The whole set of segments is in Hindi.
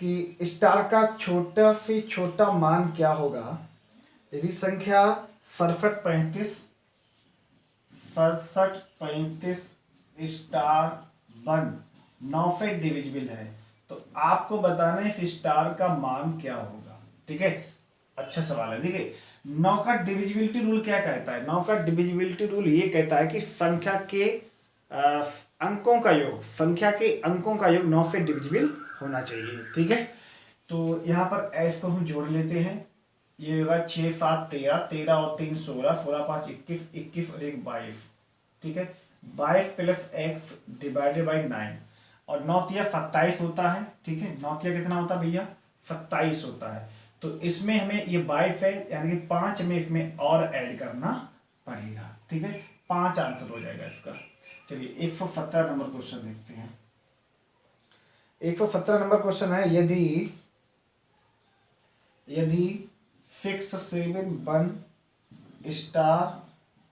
कि स्टार का छोटा से छोटा मान क्या होगा यदि संख्या 65 स्टार 9 से डिविजिबल है, तो आपको बताना है इस स्टार का मान क्या होगा। ठीक है, अच्छा सवाल है। देखिए 9 का डिविजिबिलिटी रूल क्या कहता है? 9 का डिविजिबिलिटी रूल ये कहता है कि संख्या के अंकों का योग, संख्या के अंकों का योग 9 से डिविजिबल होना चाहिए। ठीक है, तो यहाँ पर एफ को हम जोड़ लेते हैं। ये होगा 6 7 13, 13 और 3 16, 16 5 21, 21 और 1 22। ठीक है, 22 प्लस एक्स डिवाइडेड बाई 9 और 9 तिया 27 होता है। ठीक है, 9 तिया कितना होता है भैया? 27 होता है। तो इसमें हमें ये 22 है, यानी कि 5 में इसमें और ऐड करना पड़ेगा। ठीक है, 5 आंसर हो जाएगा इसका। चलिए 117 नंबर क्वेश्चन देखते हैं। 117 नंबर क्वेश्चन है, यदि फिक्स 7 1 स्टार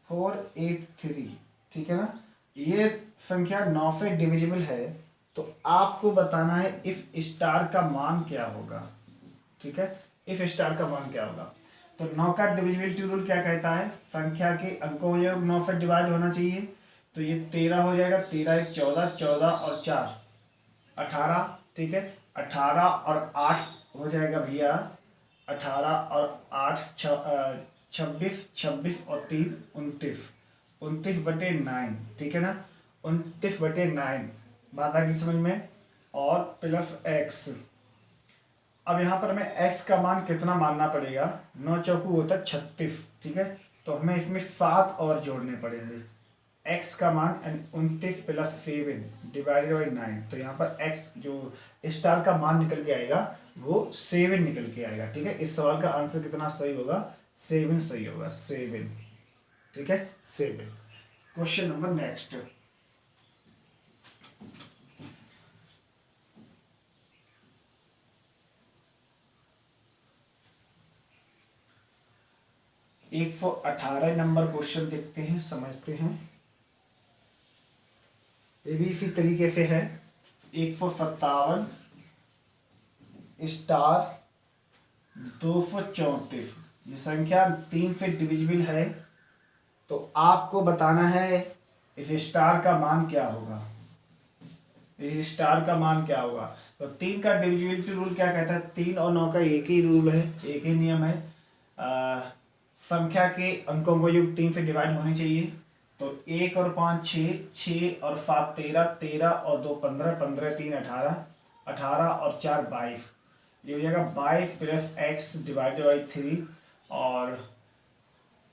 4 8 3, ठीक है ना, ये संख्या 9 से डिविजिबल है, तो आपको बताना है इफ स्टार का मान क्या होगा। ठीक है, इफ स्टार का मान क्या होगा। तो 9 का डिविजिबिलिटी रूल क्या कहता है? संख्या के अंकों का योग 9 से डिवाइड होना चाहिए। तो ये 13 हो जाएगा, 13 1 14, 14 और 4 18। ठीक है, 18 और 8 हो जाएगा भैया 18 और 8 26, 26 और 3 29, 29/9। ठीक है ना, 29/9 बात आ गई समझ में। और प्लस एक्स, अब यहाँ पर हमें x का मान कितना मानना पड़ेगा? 9 चौकू होता है 36। ठीक है, तो हमें इसमें 7 और जोड़ने पड़ेंगे। x का मान 29 प्लस 7 डिवाइडेड बाई 9, तो यहाँ पर x जो स्टार का मान निकल के आएगा वो 7 निकल के आएगा। ठीक है, इस सवाल का आंसर कितना सही होगा? 7 सही होगा, 7। ठीक है, 7। Question number next. एक 118 नंबर क्वेश्चन देखते हैं, समझते हैं। ये भी इसी तरीके से है। 157 स्टार 234, ये संख्या 3 से डिविजिबल है, तो आपको बताना है इस स्टार का मान क्या होगा। इस स्टार का मान क्या होगा? तो 3 का डिविजिबिलिटी रूल क्या कहता है? 3 और 9 का एक ही रूल है, एक ही नियम है। संख्या के अंकों को योग 3 से डिवाइड होनी चाहिए। तो 1 और 5 6, 6 और 7 13, 13 और 2 15, 15 3 18, 18 और 4 22। ये हो जाएगा 22 प्लस एक्स डिवाइडेड बाई 3 और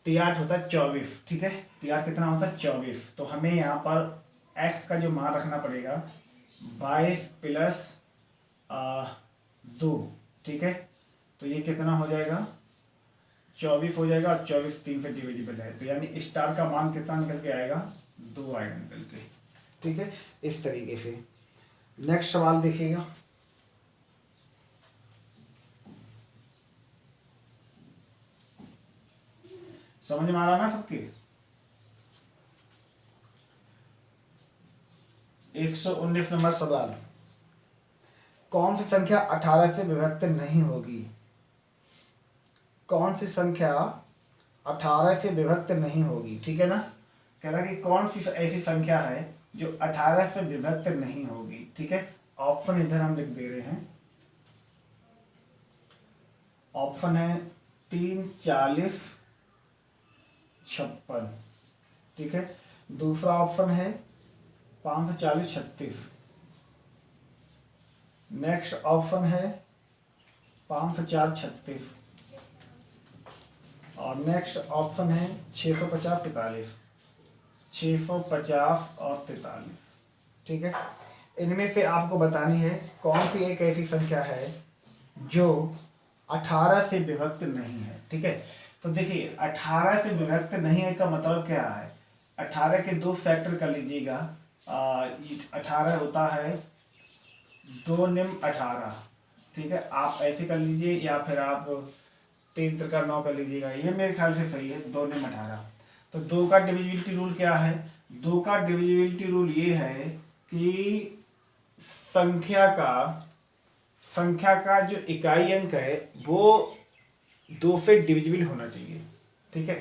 3 होता है 24। ठीक है, 3 कितना होता है? 24। तो हमें यहाँ पर एक्स का जो मान रखना पड़ेगा 22 प्लस 2। ठीक है, तो ये कितना हो जाएगा? 24 हो जाएगा और 24 3 से डिविजिबल है, तो यानी स्टार का मान कितना निकल के आएगा? 2 आएगा निकल के। ठीक है, इस तरीके से। नेक्स्ट सवाल देखिएगा। समझ में आ रहा ना सबके? 119 नंबर सवाल, कौन सी संख्या 18 से विभक्त नहीं होगी? कौन सी संख्या 18 से विभक्त नहीं होगी? ठीक है ना, कह रहा है कि कौन सी ऐसी संख्या है जो 18 से विभक्त नहीं होगी। ठीक है, ऑप्शन इधर हम लिख दे रहे हैं। ऑप्शन है 3 40 56। ठीक है, दूसरा ऑप्शन है 540 36। नेक्स्ट ऑप्शन है 504 36 और नेक्स्ट ऑप्शन है 650 43। 650 और 43। ठीक है, इनमें से आपको बतानी है कौन सी एक ऐसी संख्या है जो 18 से विभक्त नहीं है। ठीक है, तो देखिए 18 से विभक्त नहीं है का मतलब क्या है? 18 के 2 फैक्टर कर लीजिएगा। 18 होता है 2 निम 18। ठीक है, आप ऐसे कर लीजिए या फिर आप 3 त्रिका 9 कर लीजिएगा, ये मेरे ख्याल से सही है। 2 निम 18। तो 2 का डिविजिबिलिटी रूल क्या है? 2 का डिविजिबिलिटी रूल ये है कि संख्या संख्या का जो इकाई अंक है वो 2 से डिविजिबल होना चाहिए। ठीक है,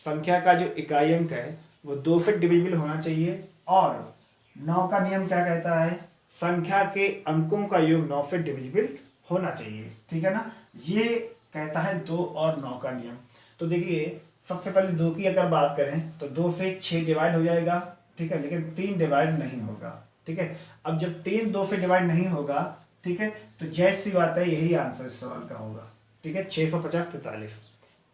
संख्या का जो इकाई अंक है वो 2 से डिविजिबल होना चाहिए। और 9 का नियम क्या कहता है? संख्या के अंकों का योग 9 से डिविजिबल होना चाहिए। ठीक है ना, ये कहता है 2 और 9 का नियम। तो देखिए, सबसे पहले 2 की अगर बात करें तो 2 से 6 डिवाइड हो जाएगा। ठीक है, लेकिन 3 डिवाइड नहीं होगा। ठीक है, अब जब 3 2 से डिवाइड नहीं होगा, ठीक है, तो जैसी बात है यही आंसर इस सवाल का होगा। ठीक है, 650 43,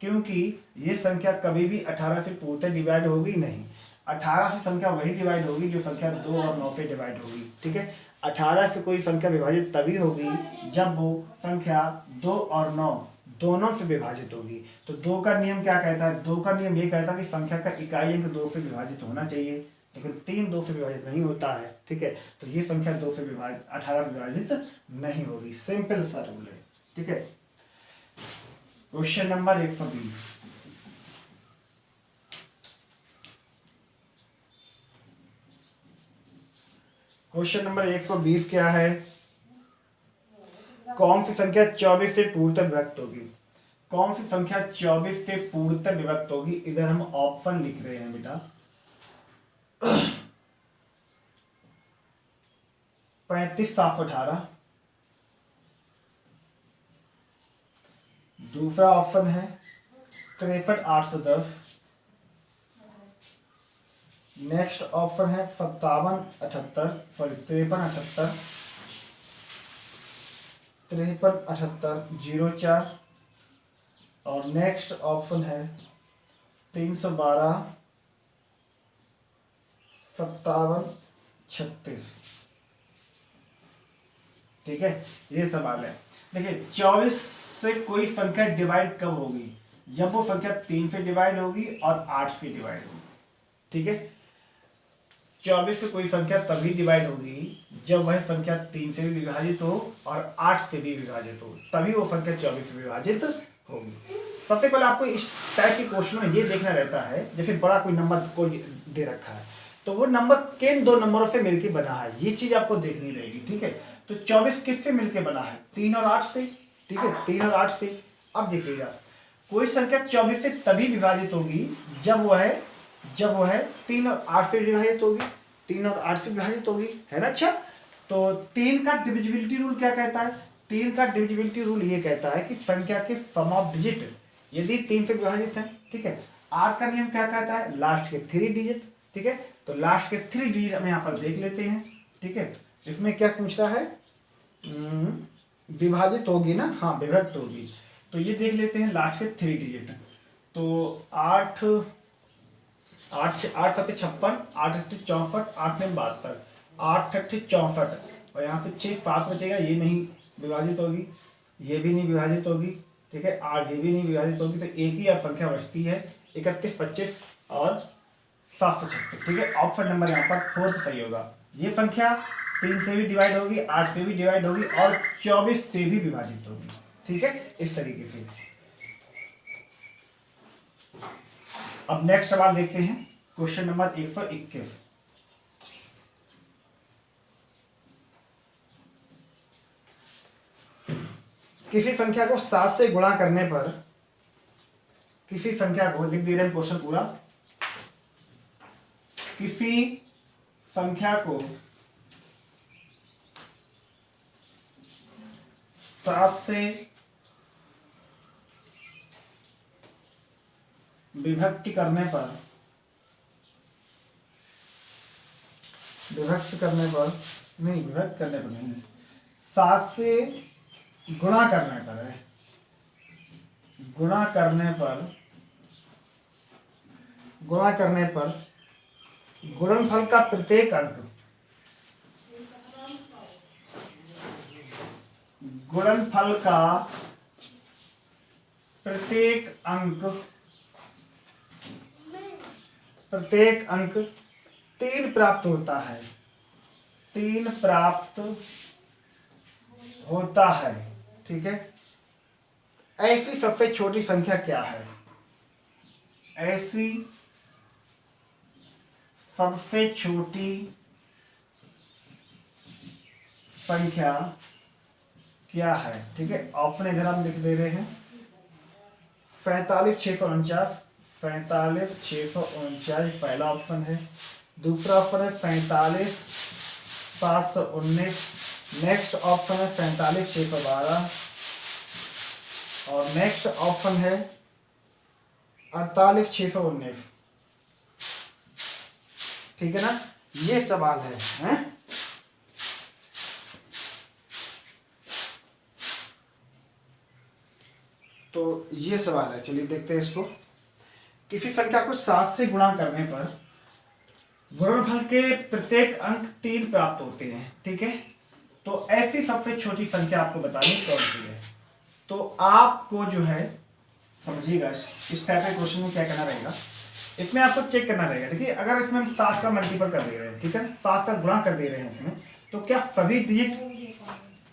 क्योंकि ये संख्या कभी भी 18 से पूर्णतः डिवाइड होगी नहीं। 18 से संख्या वही डिवाइड होगी जो संख्या 2 और 9 से डिवाइड होगी। ठीक है, 18 से कोई संख्या विभाजित तभी होगी जब वो संख्या 2 और 9 दोनों से विभाजित होगी। तो 2 का नियम क्या कहता है? 2 का नियम ये कहता है कि संख्या का इकाई अंक 2 से विभाजित होना चाहिए, लेकिन 3 2 से विभाजित नहीं होता है। ठीक है, तो ये संख्या 2 से विभाजित 18 विभाजित नहीं होगी। सिंपल सा रूल है। ठीक है, क्वेश्चन नंबर 120। क्वेश्चन नंबर 120 क्या है? कौन सी संख्या 24 से पूर्णतः विभक्त होगी? कौन सी संख्या 24 से पूर्णतः विभक्त होगी? इधर हम ऑप्शन लिख रहे हैं बेटा। 35 718, दूसरा ऑप्शन है 63 810, नेक्स्ट ऑप्शन है 57 78, सॉरी 53 78, 53 78 04, और नेक्स्ट ऑप्शन है 312 57 36। ठीक है, ये सवाल है। देखिए, 24 से कोई संख्या डिवाइड कब होगी? जब वो संख्या 3 से डिवाइड होगी और 8 से डिवाइड होगी। ठीक है, 24 से कोई संख्या तभी डिवाइड होगी जब वह संख्या 3 से भी विभाजित हो और 8 से भी विभाजित हो, तभी वो संख्या 24 से विभाजित होगी। सबसे पहले आपको इस टाइप के क्वेश्चन में ये देखना रहता है, जैसे बड़ा कोई नंबर को दे रखा है तो वो नंबर किन दो नंबरों से मिलकर बना है, ये चीज आपको देखनी रहेगी। ठीक है, तो 24 किससे मिलकर बना है? 3 और 8 से। ठीक है, 3 और 8 से। अब देखिएगा, कोई संख्या 24 से तभी विभाजित होगी जब वह 3 और 8 से विभाजित होगी। 3 और 8 से विभाजित होगी, है ना। अच्छा, तो 3 का डिविजिबिलिटी रूल क्या कहता है? 3 का डिविजिबिलिटी रूल ये कहता है कि संख्या के सम ऑफ डिजिट यदि 3 से विभाजित है। ठीक है, 8 का नियम क्या कहता है? लास्ट के 3 डिजिट। ठीक है, तो लास्ट के 3 डिजिट हम यहाँ पर देख लेते हैं। ठीक है, इसमें क्या पूछ रहा है? विभाजित होगी ना, हाँ विभक्त होगी। तो ये देख लेते हैं लास्ट के 3 डिजिट। तो 8 8 7 56, 8 8 64, 8 9 72, 8 8 64, और यहाँ से 6 7 बचेगा, ये नहीं विभाजित होगी, ये भी नहीं विभाजित होगी। ठीक है, 8 ये भी नहीं विभाजित होगी, तो एक ही संख्या बचती है 31 25 और 736। ठीक है, ऑप्शन नंबर यहाँ पर 4 सही होगा। ये संख्या 3 से भी डिवाइड होगी, 8 से भी डिवाइड होगी और 24 से भी विभाजित होगी। ठीक है, इस तरीके से। अब नेक्स्ट सवाल देखते हैं, क्वेश्चन नंबर 121। किसी संख्या को 7 से गुणा करने पर, किसी संख्या को, लिख दे रहे हैं क्वेश्चन पूरा, किसी संख्या को 7 से विभक्त करने पर, विभक्त करने पर नहीं, 7 से गुणा करने पर है, गुणा करने पर गुणनफल का प्रत्येक अंक, गुणनफल का प्रत्येक अंक 3 प्राप्त होता है, 3 प्राप्त होता है। ठीक है, ऐसी सबसे छोटी संख्या क्या है? ऐसी सबसे छोटी संख्या क्या है, ठीक है। ऑप्शन इधर हम लिख दे रहे हैं, 45,649, 45,649 पहला ऑप्शन है। दूसरा ऑप्शन है 45,719। नेक्स्ट ऑप्शन है 45,612 और नेक्स्ट ऑप्शन है 48,619। ठीक है ना, ये सवाल है, हैं? तो ये सवाल है, चलिए देखते हैं इसको। किसी संख्या को 7 से गुणा करने पर गुणनफल के प्रत्येक अंक 3 प्राप्त होते हैं, ठीक है। तो ऐसी सबसे छोटी संख्या आपको बतानी कौन सी है। तो आपको जो है समझिएगा, इस टाइप के क्वेश्चन में क्या करना रहेगा, इसमें आपको चेक करना रहेगा। देखिए अगर इसमें हम 7 का मल्टीपल कर दे रहे हैं, ठीक है, 7 का गुणा कर दे रहे हैं इसमें, तो क्या सभी डिजिट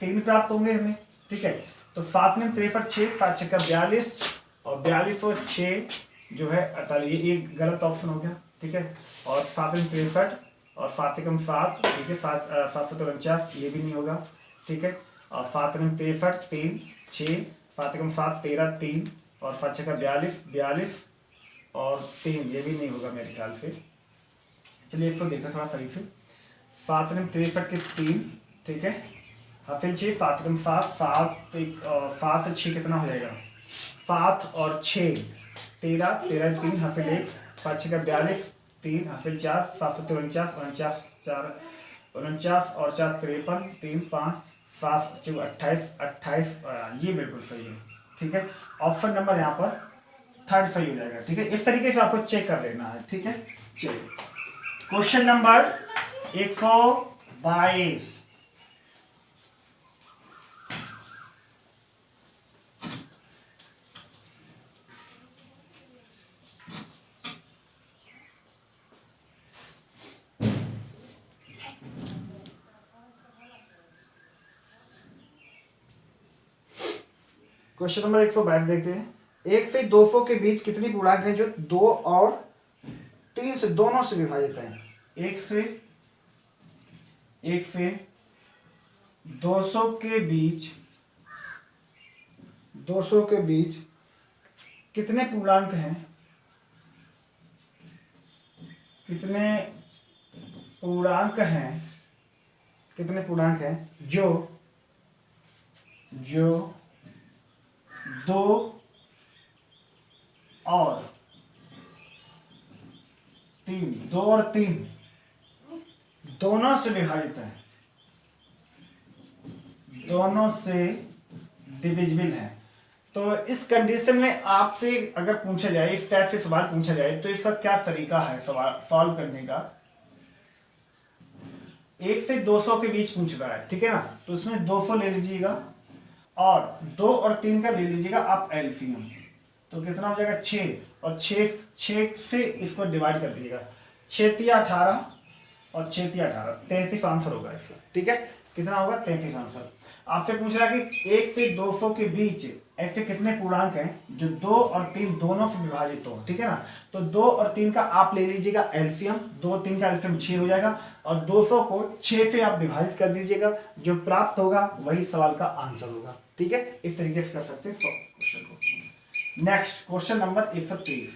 3 प्राप्त होंगे हमें, ठीक है। तो 7 में 63, 6 7 6 42 और 42 और 6 जो है 48, ये एक गलत ऑप्शन हो गया, ठीक है। और 7 में 63 और 7 एकम 7, ठीक है, 7 ये भी नहीं होगा, ठीक है। और 7 में 63 3 6 7 एकम 7 13 3 और 7 6 42 42 और 3 ये भी नहीं होगा मेरे ख्याल से। चलिए इसको देखना थोड़ा सही से। 7 में 63 के 3, ठीक है, हाफिल 6 7 एकम 7 7 6 कितना हो जाएगा, 7 और 6 13 13 3 हाफिल 1 7 6 का 42 3 हाफिल 4 7 7 49 49 4 49 और 4 53 3 5 7 4 28 28, ये बिल्कुल सही है, ठीक है। ऑप्शन नंबर यहाँ पर थर्ड सही हो जाएगा, ठीक है। इस तरीके से आपको चेक कर लेना है, ठीक है। चलिए क्वेश्चन नंबर 122। क्वेश्चन नंबर 122 देखते हैं। 1 से 200 के बीच कितनी पूर्णांक हैं जो 2 और 3 से दोनों से विभाजित हैं। 1 से 200 के बीच कितने पूर्णांक हैं, कितने पूर्णांक हैं जो 2 और 3 दोनों से विभाजित है, दोनों से डिविजिबल है। तो इस कंडीशन में आपसे अगर पूछा जाए, इस टाइप से सवाल पूछा जाए, तो इसका क्या तरीका है सवाल सॉल्व करने का। 1 से 200 के बीच पूछ रहा है, ठीक है ना, तो इसमें 200 ले लीजिएगा और 2 और 3 का ले लीजिएगा आप एलसीएम, तो कितना हो जाएगा 6 और 6 से इसको डिवाइड कर दीजिएगा, 6 3 18 और 6 3 18 33 आंसर होगा इसका, ठीक है। कितना होगा 33 आंसर। आपसे पूछ रहा है कि 1 से 200 के बीच ऐसे कितने पूर्णांक हैं जो 2 और 3 दोनों से विभाजित हो, ठीक है ना। तो 2 और 3 का आप ले लीजिएगा एलसीएम, 2 और 3 का एलसीएम 6 हो जाएगा और 200 को 6 से आप विभाजित कर दीजिएगा, जो प्राप्त होगा वही सवाल का आंसर होगा, ठीक है। इस तरीके से कर सकते हैं क्वेश्चन को। Next question number 123।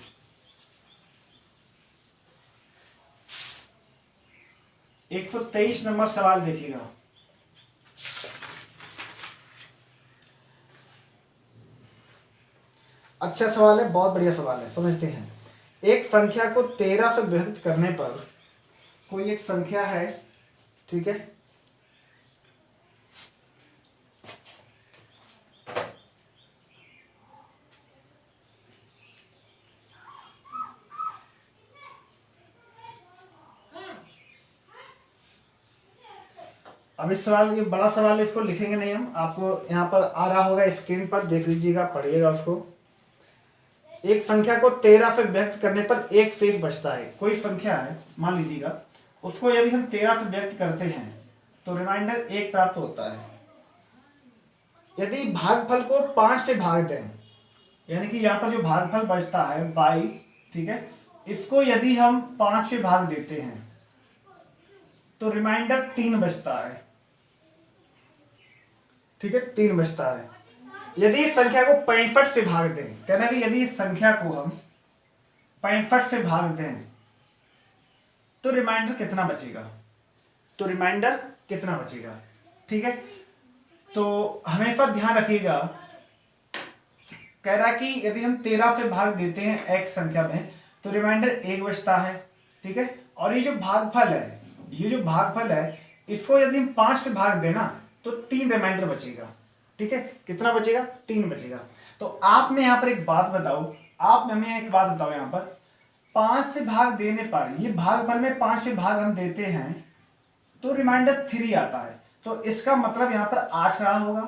123 नंबर सवाल देखिएगा। अच्छा सवाल है, बहुत बढ़िया सवाल है, समझते हैं। एक संख्या को 13 से विभक्त करने पर कोई एक संख्या है, ठीक है, अब इस सवाल, ये बड़ा सवाल है, इसको लिखेंगे नहीं हम, आपको यहाँ पर आ रहा होगा स्क्रीन पर, देख लीजिएगा, पढ़िएगा उसको। एक संख्या को 13 से व्यक्त करने पर एक शेष बचता है। कोई संख्या है, मान लीजिएगा, उसको यदि हम 13 से व्यक्त करते हैं तो रिमाइंडर 1 प्राप्त होता है। यदि भागफल को 5 से भाग दें, यानी कि यहाँ पर जो भागफल बचता है y, ठीक है, इसको यदि हम 5 से भाग देते हैं तो रिमाइंडर 3 बचता है। ठीक है, 3 बचता है। यदि इस संख्या को 65 से भाग दें, कहना कि यदि इस संख्या को हम 65 से भाग दें तो रिमाइंडर कितना बचेगा, तो रिमाइंडर कितना बचेगा। ठीक है, तो हमेशा ध्यान रखिएगा, कह रहा कि यदि हम 13 से भाग देते हैं x संख्या में तो रिमाइंडर 1 बचता है। ठीक है, और ये जो भागफल है, ये जो भागफल है, इसको यदि हम 5 से भाग देना तो 3 रिमाइंडर बचेगा। ठीक है, कितना बचेगा, 3 बचेगा। तो आप में यहाँ पर एक बात बताओ, आप हमें एक बात बताओ, यहाँ पर 5 से भाग देने पर, ये भागफल में 5 से भाग हम देते हैं तो रिमाइंडर 3 आता है, तो इसका मतलब यहाँ पर 8 रहा होगा,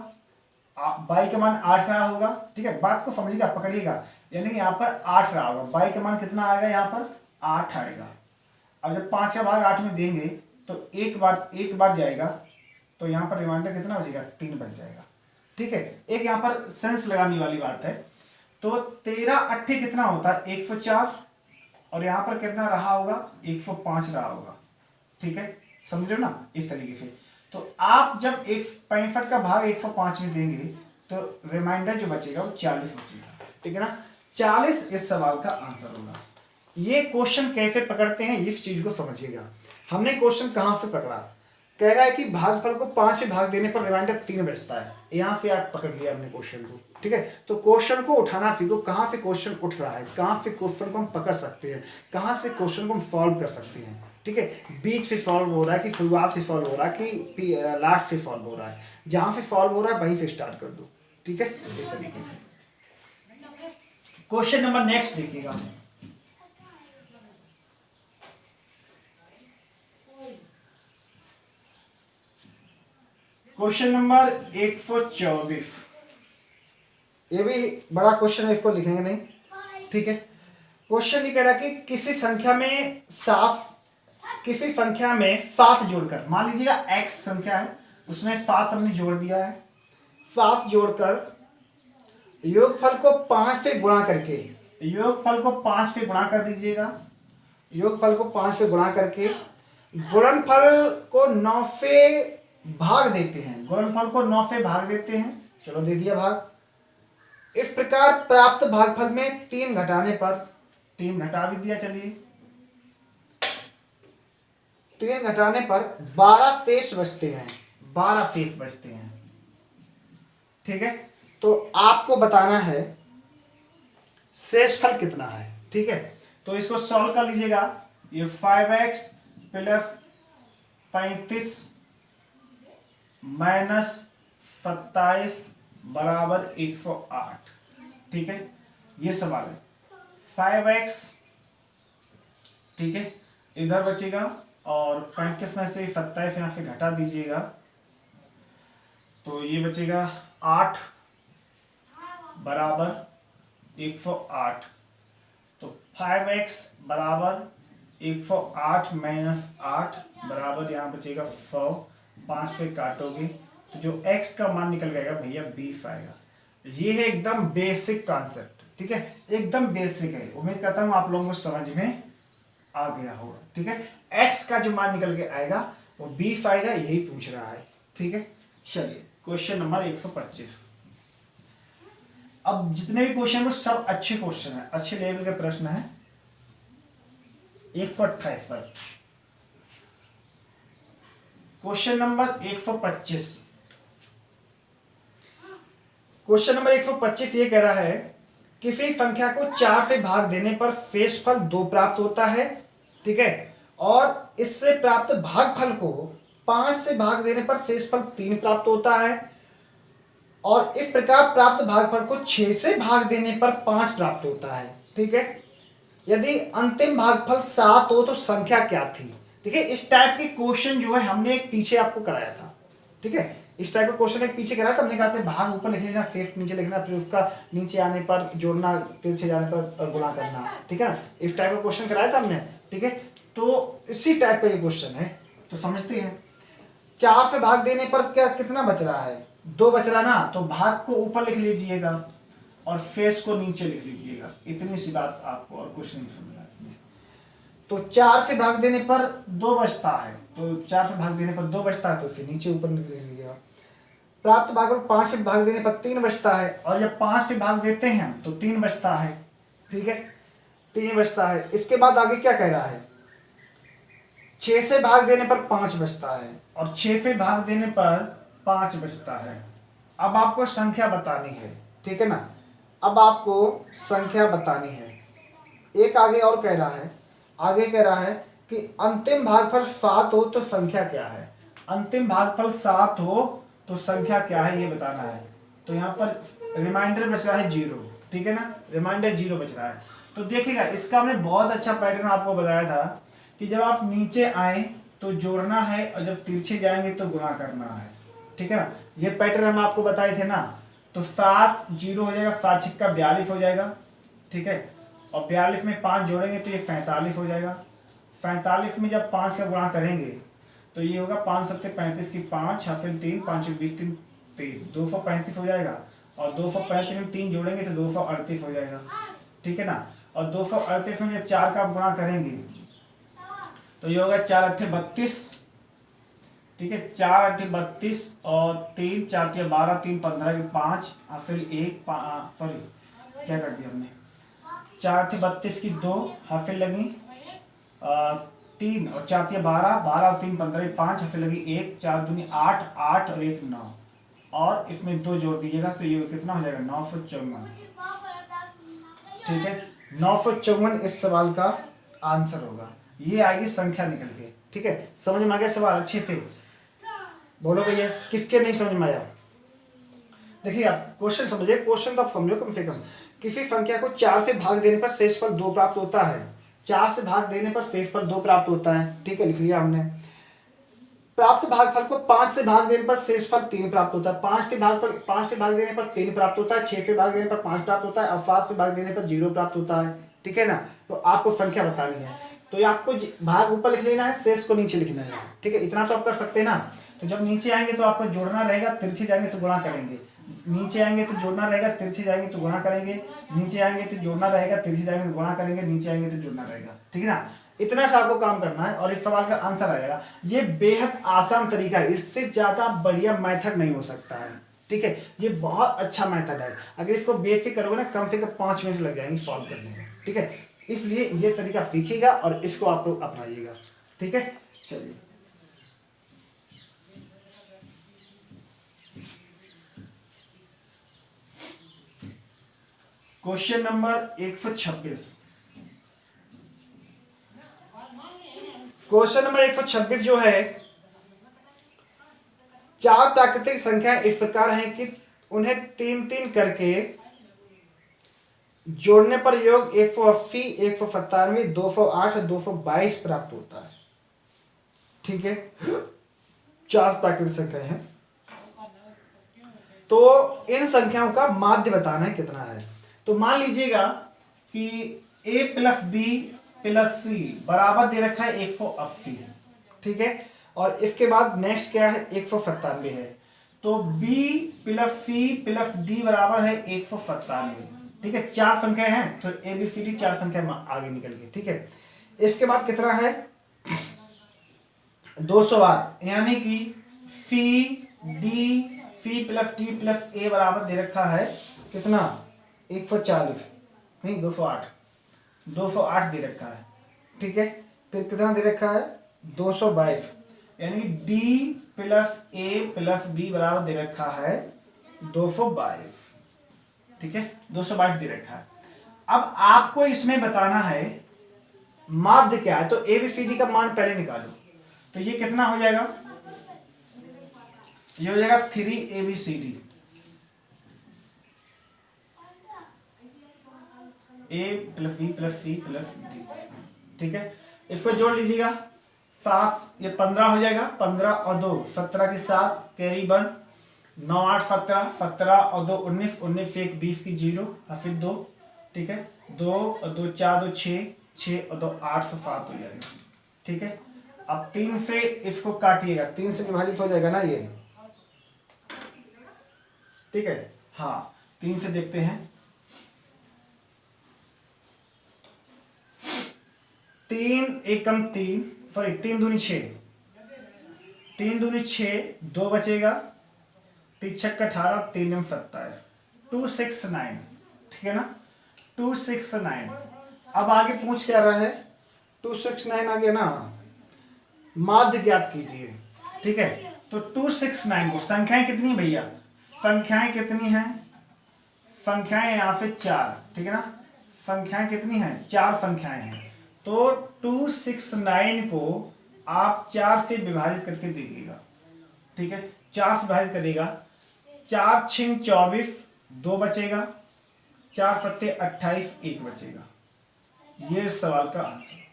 बाई का मान 8 रहा होगा। ठीक है, बात को समझिएगा, पकड़िएगा, यानी कि यहाँ पर 8 रहा होगा, बाई का मान कितना आएगा, यहाँ पर 8 आएगा। अब जब 5 का भाग 8 में देंगे तो एक बार जाएगा, तो यहाँ पर रिमाइंडर कितना बचेगा, 3 बच जाएगा। ठीक है, एक यहाँ पर सेंस लगाने वाली बात है, तो 13 अट्ठे कितना होता है, 104, और यहाँ पर कितना रहा होगा, 105 रहा होगा। ठीक है, समझ लो ना, इस तरीके से। तो आप जब 65 का भाग 105 में देंगे तो रिमाइंडर जो बचेगा वो 40 बचेगा। ठीक है ना, 40 इस सवाल का आंसर होगा। ये क्वेश्चन कैसे पकड़ते हैं इस चीज को समझिएगा। हमने क्वेश्चन कहां से पकड़ा, कह रहा है कि भागफल को 5 से भाग देने पर रिमाइंडर 3 बचता है, यहां से आप पकड़ लिया हमने क्वेश्चन को। ठीक है, तो क्वेश्चन को उठाना सीखो, कहां से क्वेश्चन उठ रहा है, कहां से क्वेश्चन को हम पकड़ सकते हैं, कहां से क्वेश्चन को हम सॉल्व कर सकते हैं। ठीक है, बीच से सॉल्व हो रहा है कि शुरुआत से सॉल्व हो रहा है कि लास्ट से सॉल्व हो रहा है, जहां से सॉल्व हो रहा है वहीं से स्टार्ट कर दो। ठीक है, इस तरीके से। क्वेश्चन नंबर नेक्स्ट देखिएगा, क्वेश्चन नंबर 124। ये भी बड़ा क्वेश्चन है, इसको लिखेंगे नहीं। ठीक है, क्वेश्चन ये कह रहा है कि किसी संख्या में 7 जोड़कर, मान लीजिएगा x संख्या है, उसमें 7 हमने जोड़ दिया है, 7 जोड़कर योगफल को 5 से गुणा करके, योगफल को 5 से गुणा कर दीजिएगा, योगफल को 5 से गुणा करके गुणनफल को 9 से भाग देते हैं, गुणनफल को 9 से भाग देते हैं। चलो दे दिया भाग। इस प्रकार प्राप्त भागफल में 3 घटाने पर, 3 घटा भी दिया, चलिए 3 घटाने पर 12 शेष बचते हैं, 12 शेष बचते हैं। ठीक है, तो आपको बताना है शेषफल कितना है। ठीक है, तो इसको सॉल्व कर लीजिएगा। ये 5x प्लस 35 माइनस 27 बराबर 108। ठीक है, ये सवाल है। 5x, ठीक है, इधर बचेगा, और 35 में से 27 यहाँ से घटा दीजिएगा, तो ये बचेगा 8 बराबर 108। तो 5x बराबर 108 माइनस 8 बराबर यहाँ बचेगा 100, 5 से काटोगे तो जो x का मान निकल जाएगा भैया 20 आएगा। ये है एकदम बेसिक कॉन्सेप्ट। ठीक है, एकदम बेसिक है, उम्मीद करता हूँ आप लोगों को समझ में आ गया होगा। ठीक है, x का जो मान निकल के आएगा वो 20 आएगा, यही पूछ रहा है। ठीक है, चलिए क्वेश्चन नंबर 125। अब जितने भी क्वेश्चन वो सब अच्छे क्वेश्चन है, अच्छे लेवल के प्रश्न है। 128 पर क्वेश्चन नंबर 125, क्वेश्चन नंबर 125 ये कह रहा है किसी संख्या को 4 से भाग देने पर शेषफल 2 प्राप्त होता है। ठीक है, और इससे प्राप्त भागफल को 5 से भाग देने पर शेषफल 3 प्राप्त होता है, और इस प्रकार प्राप्त भागफल को 6 से भाग देने पर 5 प्राप्त होता है। ठीक है, यदि अंतिम भागफल 7 हो तो संख्या क्या थी। ठीक है, इस टाइप के क्वेश्चन जो है हमने एक पीछे आपको कराया था। ठीक है, इस टाइप का क्वेश्चन एक पीछे कराया था, हमने कहा था भाग ऊपर लिख लेना, शेष नीचे लिखना, फिर उसका नीचे आने पर जोड़ना, तिरछे जाने पर गुणा करना। ठीक है ना, इस टाइप का क्वेश्चन कराया था हमने। ठीक है, तो इसी टाइप का ये क्वेश्चन है, तो समझते हैं। 4 से भाग देने पर क्या कितना बच रहा है, 2 बच रहा ना, तो भाग को ऊपर लिख लीजिएगा और फेस को नीचे लिख लीजिएगा। इतनी सी बात आपको, और कुछ नहीं समझना इसमें। तो 4 से भाग देने पर 2 बचता है, तो 4 से भाग देने पर 2 बचता है, तो फिर नीचे ऊपर लिख लीजिएगा। प्राप्त भागफल 5 से भाग देने पर 3 बचता है, और जब 5 से भाग देते हैं तो 3 बचता है। ठीक है, 3 बचता है। इसके बाद आगे क्या कह रहा है, 6 से भाग देने पर 5 बचता है, और 6 से भाग देने पर 5 बचता है। अब आपको संख्या बतानी है, ठीक है ना, अब आपको संख्या बतानी है। एक आगे और कह रहा है, आगे कह रहा है कि अंतिम भागफल 7 हो तो संख्या क्या है। अंतिम भागफल 7 हो तो संख्या क्या है ये बताना है। तो यहाँ पर रिमाइंडर बच रहा है 0, ठीक है ना, रिमाइंडर 0 बच रहा है। तो देखिएगा, इसका हमने बहुत अच्छा पैटर्न आपको बताया था कि जब आप नीचे आए तो जोड़ना है, और जब तिरछे जाएंगे तो गुणा करना है। ठीक है ना, ये पैटर्न हम आपको बताए थे ना। तो 7 0 हो जाएगा, 7 छिक्का 42 हो जाएगा। ठीक है, और 42 में 5 जोड़ेंगे तो ये 45 हो जाएगा। 45 में जब 5 का गुणा करेंगे तो ये होगा 5 सत्ते 35 की 5 हाफिल 3 5 20 3 23 235 हो जाएगा। और 235 में 3 जोड़ेंगे तो 238 हो जाएगा। ठीक है ना, और 238 में जब 4 का गुणा करेंगे तो ये होगा 4 अट्ठे 32। ठीक है, 4 अट्ठे 32 और 3 4 तिया 12 3 15 की 5 हाफिल 1 सॉरी क्या कर दिया हमने, 4 अट्ठे 32 की 2 हाफिल लगी 3 और 4 तिया 12 12 और 3 15 की 5 हाफिल लगी 1 4 दूनी 8 8 और 1 9, और इसमें 2 जोड़ दीजिएगा तो ये कितना हो जाएगा 954। ठीक है, 954 इस सवाल का आंसर होगा। ये आएगी संख्या निकल के। ठीक है, समझ में आ गया सवाल अच्छे से? बोलो भैया, किसके नहीं समझ में आया? देखिए आप क्वेश्चन समझिए, क्वेश्चन तो आप समझो कम से कम। किसी संख्या को 4 से भाग देने पर शेषफल 2 प्राप्त होता है। 4 से भाग देने पर शेषफल 2 प्राप्त होता है। ठीक है, लिख लिया हमने। प्राप्त भागफल को 5 से भाग देने पर शेषफल 3 प्राप्त होता है। 5 से भाग देने पर 3 प्राप्त होता है। 6 से भाग देने पर 5 प्राप्त होता है, और 7 से भाग देने पर 0 प्राप्त होता है। ठीक है ना, तो आपको संख्या बतानी है, तो ये आपको भाग ऊपर लिख लेना है, शेष को नीचे लिखना है। ठीक है, इतना तो आप कर सकते हैं ना। तो जब नीचे आएंगे तो आपको जोड़ना रहेगा, तिरछे जाएंगे तो गुणा करेंगे। नीचे आएंगे तो जोड़ना रहेगा, तिरछे जाएंगे तो गुणा करेंगे। नीचे आएंगे तो जोड़ना रहेगा, तिरछे जाएंगे तो गुणा करेंगे। नीचे आएंगे तो जोड़ना रहेगा। ठीक है ना, इतना सा आपको काम करना है और इस सवाल का आंसर आएगा। ये बेहद आसान तरीका है, इससे ज्यादा बढ़िया मेथड नहीं हो सकता है। ठीक है, ये बहुत अच्छा मेथड है। अगर इसको बेसिक करोगे ना, कम से कम 5 मिनट लग जाएंगे सॉल्व करने में। ठीक है, इसलिए ये तरीका सीखिएगा और इसको आप लोग अपनाइएगा। ठीक है, चलिए क्वेश्चन नंबर 126। क्वेश्चन नंबर 126 जो है, 4 प्राकृतिक संख्याएं इस प्रकार हैं कि उन्हें 3-3 करके जोड़ने पर योग 180 197 208 और 222 प्राप्त होता है। ठीक है, 4 प्राकृतिक संख्याएं हैं, तो इन संख्याओं का माध्य बताना है कितना है। तो मान लीजिएगा कि a प्लस बी प्लस सी बराबर दे रखा है 180। ठीक है, और इसके बाद नेक्स्ट क्या है 197 है। तो b plus C plus D बराबर है 197। ठीक है, 4 संख्याएं हैं तो ए बी सी डी 4 संख्या आगे निकल गई। ठीक है, इसके बाद कितना है 208, यानी कि C D C plus D plus A बराबर दे रखा है कितना 140 नहीं 208 दे रखा है। ठीक है, फिर कितना दे रखा है 222, यानी डी प्लस ए प्लस बी बराबर दे रखा है 222। ठीक है, 222 दे रखा है। अब आपको इसमें बताना है माध्य क्या है। तो ए बी सी डी का मान पहले निकालो, तो ये कितना हो जाएगा, ये हो जाएगा 3 ABCD, A plus B plus C plus D. ठीक है, इसको जोड़ लीजिएगा, 7 ये 15 हो जाएगा, 15 और 2 17 की 7 कैरी 1 9 8 17 17 और 2 19 19 से 1 20 की 0 और फिर 2। ठीक है, 2 और 2 4 2 6 6 और 2 8 से 7 हो जाएगा। ठीक है, अब 3 से इसको काटिएगा, 3 से विभाजित हो जाएगा ना ये। ठीक है, हाँ 3 से देखते हैं, 3 एकम 3 सॉरी 3 दूनी 6 3 दूनी 6 2 बचेगा 3×6 18, 3×9 27, 269, ठीक है ना, 269। अब आगे पूछ क्या रहा है, 269 आगे ना, माध्य ज्ञात कीजिए, ठीक है। तो 269 को, संख्याएं कितनी भैया, संख्याएं कितनी हैं, संख्याएं यहाँ पे 4, ठीक है ना, संख्याएं कितनी हैं, 4 संख्याएं हैं। तो 269 को आप 4 से विभाजित करके देखिएगा, ठीक है, 4 से विभाजित करिएगा, 4 6 24, 2 बचेगा, 4 सत्ते 28, 1 बचेगा। ये सवाल का आंसर,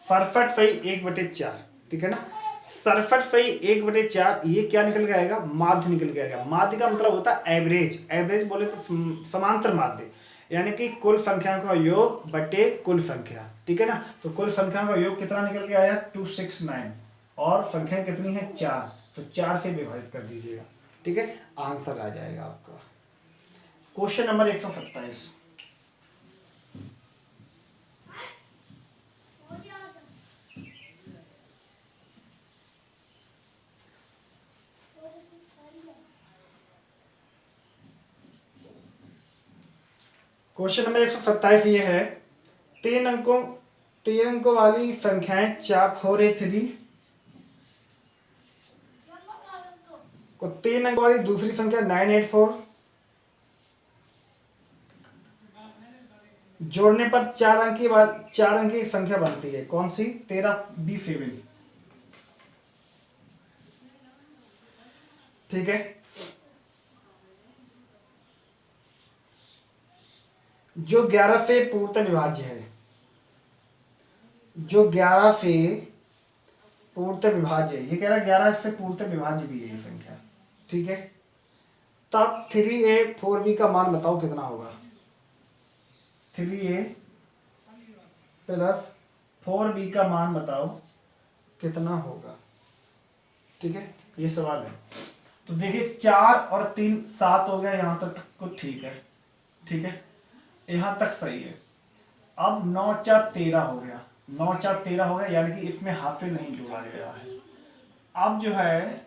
सरसठ सही 1/4, ठीक है ना, सरसठ सही 1/4। ये क्या निकल के आएगा, माध्य निकल के आएगा। माध्य का मतलब होता है एवरेज, एवरेज बोले तो समांतर माध्य, यानी कि कुल संख्याओं का योग बटे कुल संख्या, ठीक है ना। तो कुल संख्याओं का योग कितना निकल के आया, 269, और संख्या कितनी है, 4, तो 4 से विभाजित कर दीजिएगा, ठीक है, आंसर आ जाएगा आपका। क्वेश्चन नंबर 127, क्वेश्चन नंबर 127 ये है, 3 अंकों वाली संख्याएं 483 को 3 अंक वाली दूसरी संख्या 984 जोड़ने पर 4 अंक की संख्या बनती है, कौन सी, 13 फेविल, ठीक है। जो 11 से पूर्णतः विभाज्य है, जो 11 से पूर्णतः विभाज्य है, ये कह रहा है 11 से पूर्णतः विभाज्य भी है ये संख्या, ठीक है। तब 3a 4b का मान बताओ कितना होगा, 3a प्लस 4b का मान बताओ कितना होगा, ठीक है, ये सवाल है। तो देखिए 4 और 3 7 हो गया, यहाँ तक कुछ ठीक है, ठीक है, यहाँ तक सही है। अब 9 4 13 हो गया, 9 4 13 हो गया, यानी कि इसमें हाफिज नहीं जोड़ा गया है। अब जो है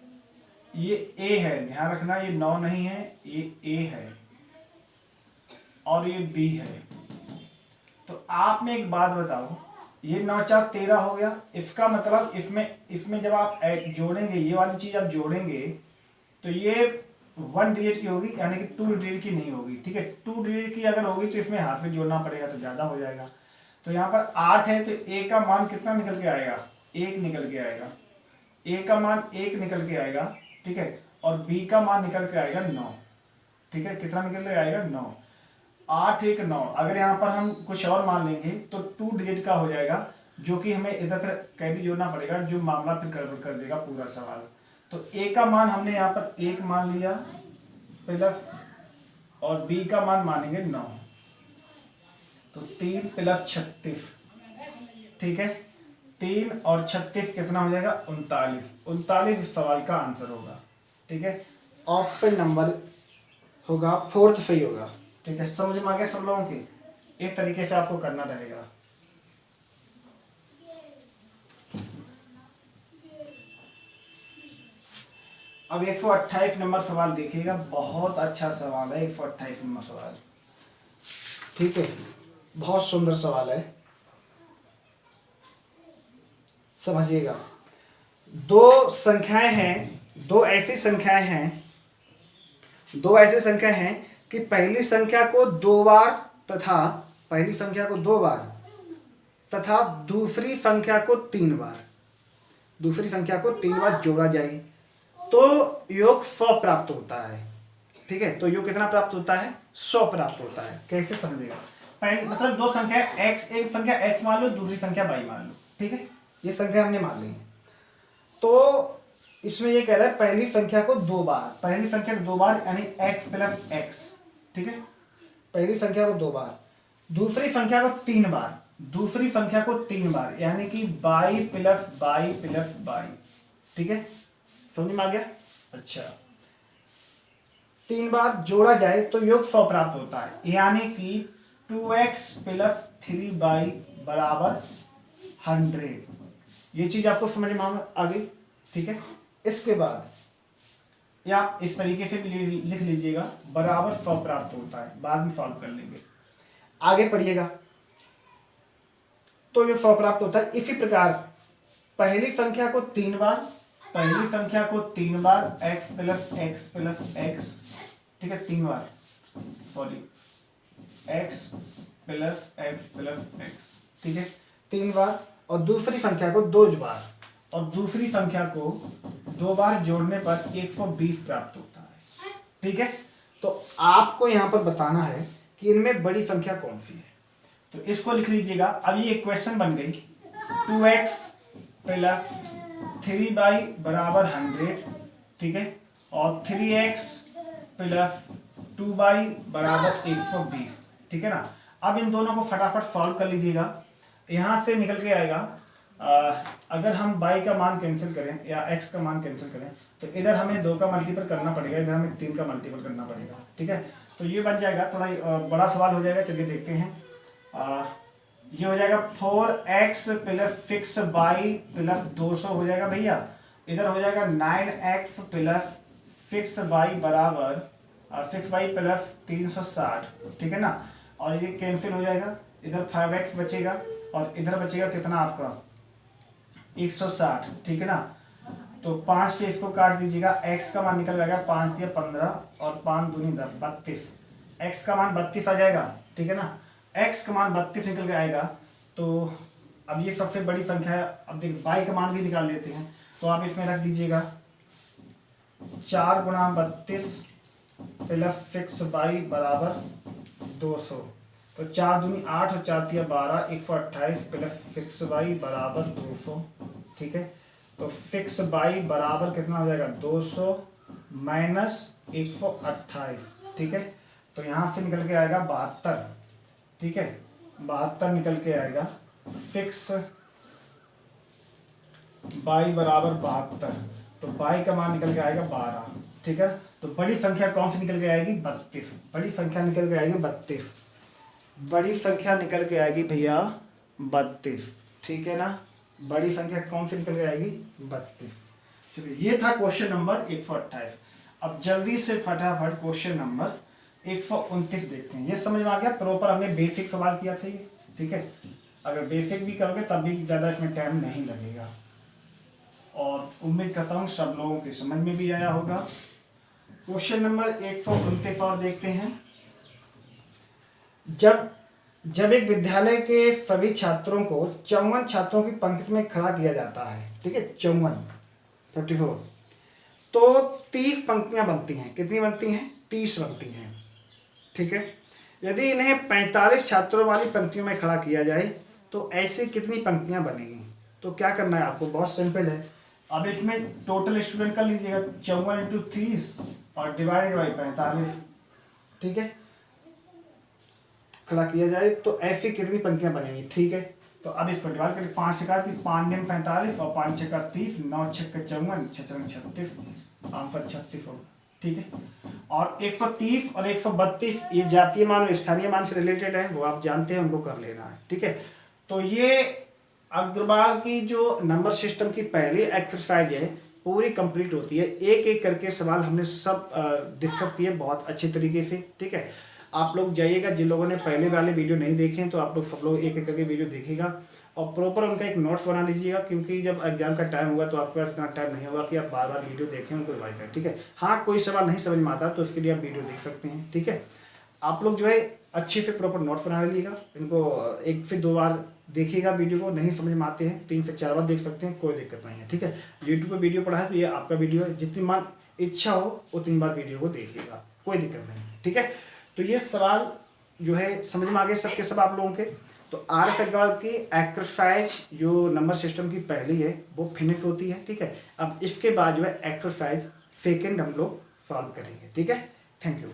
ये a है, ध्यान रखना ये 9 नहीं है, ये a है और ये b है। तो आप में एक बात बताओ, ये 9 4 13 हो गया, इसका मतलब इसमें जब आप जोड़ेंगे, ये वाली चीज आप जोड़ेंगे तो ये 1 डिजिट की होगी, यानी कि 2 डिजिट की नहीं होगी, ठीक है। 2 डिजिट की अगर होगी तो इसमें हाफिज जोड़ना पड़ेगा, तो ज्यादा हो जाएगा। तो यहाँ पर 8 है, तो a का मान कितना निकल के आएगा, 1 निकल के आएगा, a का मान 1 निकल के आएगा, ठीक है, और b का मान निकल के आएगा 9, ठीक है, कितना निकल के आएगा 9, 8 1 9। अगर यहाँ पर हम कुछ और मान लेंगे तो 2 डिजिट का हो जाएगा, जो कि हमें इधर फिर कैरी जोड़ना पड़ेगा, जो मामला फिर गड़बड़ कर देगा पूरा सवाल। तो a का मान हमने यहाँ पर 1 मान लिया प्लस, और b का मान मानेंगे 9, तो 3 + 36, ठीक है, 3 और 36 कितना हो जाएगा, 39, 39 इस सवाल का आंसर होगा, ठीक है। ऑप्शन नंबर होगा 4th सही होगा, ठीक है। समझ में आ गया सब लोगों के, इस तरीके से आपको करना रहेगा। अब 128 नंबर सवाल देखिएगा, बहुत अच्छा सवाल है 128 नंबर सवाल, ठीक है, बहुत सुंदर सवाल है, समझिएगा। दो संख्याएं हैं, दो ऐसी संख्याएं हैं कि पहली संख्या को 2 बार तथा दूसरी संख्या को 3 बार जोड़ा जाए तो योग 100 प्राप्त होता है, ठीक है। तो योग कितना प्राप्त होता है, 100 प्राप्त होता है। कैसे समझेगा, पहले मतलब दो संख्या x, एक संख्या x मान लो, दूसरी संख्या y मान लो, ठीक है, ये संख्या हमने मान ली है। तो इसमें ये कह रहा है पहली संख्या को 2 बार, यानी x + x, ठीक है, पहली संख्या को 2 बार, दूसरी संख्या को 3 बार, यानी कि y + y, ठीक है, समझ में आ गया। अच्छा, 3 बार जोड़ा जाए तो योग 100 प्राप्त होता है, यानी कि 2x + 3y = 100। ये चीज आपको समझ में आ गई, ठीक है। इसके बाद या इस तरीके से भी लिख लीजिएगा, बराबर 100 प्राप्त होता है, बाद में सॉल्व कर लेंगे। आगे पढ़िएगा। तो ये 100 प्राप्त होता है। इसी प्रकार पहली संख्या को 3 बार, पहली संख्या को 3 बार x plus x plus x, ठीक है, 3 बार, sorry x plus x plus x, ठीक है, 3 बार। और दूसरी संख्या को 2 बार, और दूसरी संख्या को 2 बार जोड़ने पर 120 प्राप्त होता है, ठीक है। तो आपको यहाँ पर बताना है कि इनमें बड़ी संख्या कौन सी है। तो इसको लिख लीजिएगा। अब ये इक्वेशन बन गई 2x प्लस 3y बराबर 100, ठीक है, और 3x प्लस 2y बराबर 120, ठीक है ना। अब इन दोनों को फटाफट सॉल्व कर लीजिएगा। यहाँ से निकल के आएगा, अगर हम y का मान कैंसिल करें या x का मान कैंसिल करें तो इधर हमें 2 का मल्टीपल करना पड़ेगा, इधर हमें 3 का मल्टीपल करना पड़ेगा, ठीक है। तो ये बन जाएगा, थोड़ा बड़ा सवाल हो जाएगा, चलिए देखते हैं। ये हो जाएगा 4x प्लस 6y प्लस 200 हो जाएगा भैया। इधर हो जाएगा 9x प्लस 6y बराबर 6y प्लस 360, ठीक है ना। और ये कैंसिल हो जाएगा, इधर 5x बचेगा और इधर बचेगा कितना आपका 160, ठीक है ना। तो 5 से इसको काट दीजिएगा, x का मान निकल जाएगा 5 दिया 15 और 5 दूनी 10, 32, x का मान 32 आ जाएगा, ठीक है ना। x का मान 32 निकल के आएगा। तो अब ये सबसे बड़ी संख्या है। अब देखिए y का मान भी निकाल लेते हैं, तो आप इसमें रख दीजिएगा 4 गुणा 32 प्लस 6y बराबर 200। तो 4 दूनी 8 और 4 दिया 12, 128 प्लस 6y बराबर 200, ठीक है। तो 6y बराबर कितना हो जाएगा 200 माइनस 128, ठीक है। तो यहाँ से निकल के आएगा 72, ठीक है, 72 निकल के आएगा। 6y बराबर 72, तो y का मान निकल के आएगा 12, ठीक है। तो बड़ी संख्या कौन सी निकल के आएगी 32, बड़ी संख्या निकल के आएगी 32, बड़ी संख्या निकल के आएगी भैया 32, ठीक है ना। बड़ी संख्या कौन सी निकल के आएगी 32। चलिए ये था क्वेश्चन नंबर 128। अब जल्दी से फटाफट क्वेश्चन नंबर 129 देखते हैं। ये समझ में आ गया, प्रॉपर हमने बेसिक सवाल किया था ये, ठीक है। अगर बेसिक भी करोगे तब भी ज़्यादा इसमें टाइम नहीं लगेगा, और उम्मीद करता हूँ सब लोगों के समझ में भी आया होगा। क्वेश्चन नंबर 129 और देखते हैं। जब एक विद्यालय के सभी छात्रों को 54 छात्रों की पंक्ति में खड़ा किया जाता है, ठीक है, 54, तो 30 पंक्तियां बनती हैं। कितनी बनती हैं 30 बनती हैं, ठीक है। यदि इन्हें 45 छात्रों वाली पंक्तियों में खड़ा किया जाए तो ऐसे कितनी पंक्तियां बनेगी। तो क्या करना है आपको, बहुत सिंपल है। अब इसमें टोटल स्टूडेंट कर लीजिएगा 54 × 30 और डिवाइडेड बाई 45, ठीक है, खड़ा किया जाए तो ऐसी कितनी पंक्तियां बनेंगी, ठीक है। तो अब इसको डिवाइड करें, 5 से काट 5 × 45 और 5 × 30, 9 × 54, 6 × 36, आंसर 36 होगा, ठीक है। और 130 और 132 ये जातीय मान और स्थानीय मान से रिलेटेड है, वो आप जानते हैं, उनको कर लेना है, ठीक है। तो ये अग्रवाल की जो नंबर सिस्टम की पहली एक्सरसाइज है पूरी कंप्लीट होती है। एक एक करके सवाल हमने सब डिस्कस किए बहुत अच्छे तरीके से, ठीक है। आप लोग जाइएगा, जिन लोगों ने पहले वाले वीडियो नहीं देखे हैं तो आप लोग सब लोग एक एक करके वीडियो देखिएगा और प्रॉपर उनका एक नोट्स बना लीजिएगा, क्योंकि जब एग्जाम का टाइम होगा तो आपके पास इतना टाइम नहीं होगा कि आप बार बार वीडियो देखें उनको रिवाइज करें, ठीक है। हाँ, कोई सवाल नहीं समझ में आता तो उसके लिए आप वीडियो देख सकते हैं, ठीक है। आप लोग जो है अच्छे से प्रॉपर नोट्स बना लीजिएगा, इनको 1 से 2 बार देखिएगा। वीडियो को नहीं समझ में आते हैं 3 से 4 बार देख सकते हैं, कोई दिक्कत नहीं है, ठीक है। यूट्यूब पर वीडियो पढ़ा है तो ये आपका वीडियो है, जितनी मान इच्छा हो उतनी बार वीडियो को देखिएगा, कोई दिक्कत नहीं, ठीक है। तो ये सवाल जो है समझ में आ गए सबके सब आप लोगों के। तो आर अग्रवाल की एक्सरसाइज जो नंबर सिस्टम की पहली है वो फिनिश होती है, ठीक है। अब इसके बाद जो है एक्सरसाइज सेकेंड हम लोग सॉल्व करेंगे, ठीक है। Thank you.